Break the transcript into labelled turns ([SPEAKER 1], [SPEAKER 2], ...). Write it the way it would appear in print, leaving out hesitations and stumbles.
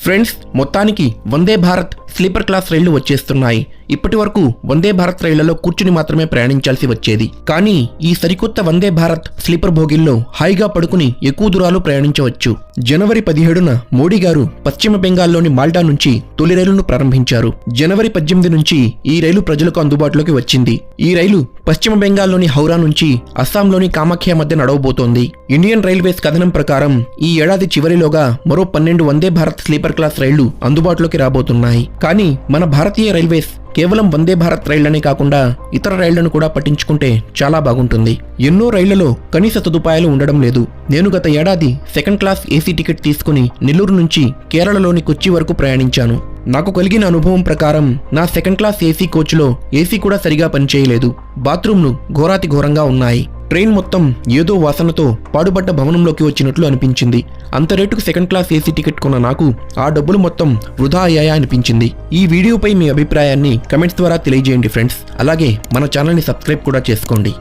[SPEAKER 1] Friends, మొత్తానికి Vande Bharat sleeper class రైళ్లు వచ్చేస్తున్నాయి. ఇప్పటి వరకు వందే భారత్ రైళ్లలో కూర్చుని మాత్రమే ప్రయాణించాల్సి వచ్చేది. కానీ ఈ సరికొత్త వందే భారత్ స్లీపర్ బోగిల్లో హాయిగా పడుకుని ఎక్కువ దూరాలు ప్రయాణించవచ్చు. జనవరి 17న మోడీ గారు పశ్చిమ బెంగాల్లోని మాల్టా నుంచి తొలి రైలును ప్రారంభించారు. జనవరి 18 నుంచి ఈ రైలు ప్రజలకు అందుబాటులోకి వచ్చింది. ఈ రైలు పశ్చిమ బెంగాల్లోని హౌరా నుంచి అస్సాంలోని కామాఖ్య మధ్య నడవబోతోంది. ఇండియన్ రైల్వేస్ కథనం ప్రకారం ఈ ఏడాది చివరిలోగా మరో 12 వందే భారత్ స్లీపర్ క్లాస్ రైళ్లు అందుబాటులోకి రాబోతున్నాయి. కానీ మన భారతీయ రైల్వేస్ కేవలం వందే భారత్ రైళ్లనే కాకుండా ఇతర రైళ్లను కూడా పట్టించుకుంటే చాలా బాగుంటుంది. ఎన్నో రైళ్లలో కనీస సదుపాయాలు ఉండడం లేదు. నేను గత ఏడాది సెకండ్ క్లాస్ ఏసీ టికెట్ తీసుకుని నెల్లూరు నుంచి కేరళలోని కొచ్చి వరకు ప్రయాణించాను. నాకు కలిగిన అనుభవం ప్రకారం నా సెకండ్ క్లాస్ ఏసీ కోచ్లో ఏసీ కూడా సరిగా పనిచేయలేదు. బాత్రూంలు ఘోరాతి ఘోరంగా ఉన్నాయి. ట్రైన్ మొత్తం ఏదో వాసనతో పాడుబడ్డ భవనంలోకి వచ్చినట్లు అనిపించింది. అంత రేటుకు సెకండ్ క్లాస్ ఏసీ టికెట్ కొన్న నాకు ఆ డబ్బులు మొత్తం వృధా అయ్యాయా అనిపించింది. ఈ వీడియోపై మీ అభిప్రాయాన్ని కమెంట్స్ ద్వారా తెలియజేయండి ఫ్రెండ్స్. అలాగే మన ఛానల్ని సబ్స్క్రైబ్ కూడా చేసుకోండి.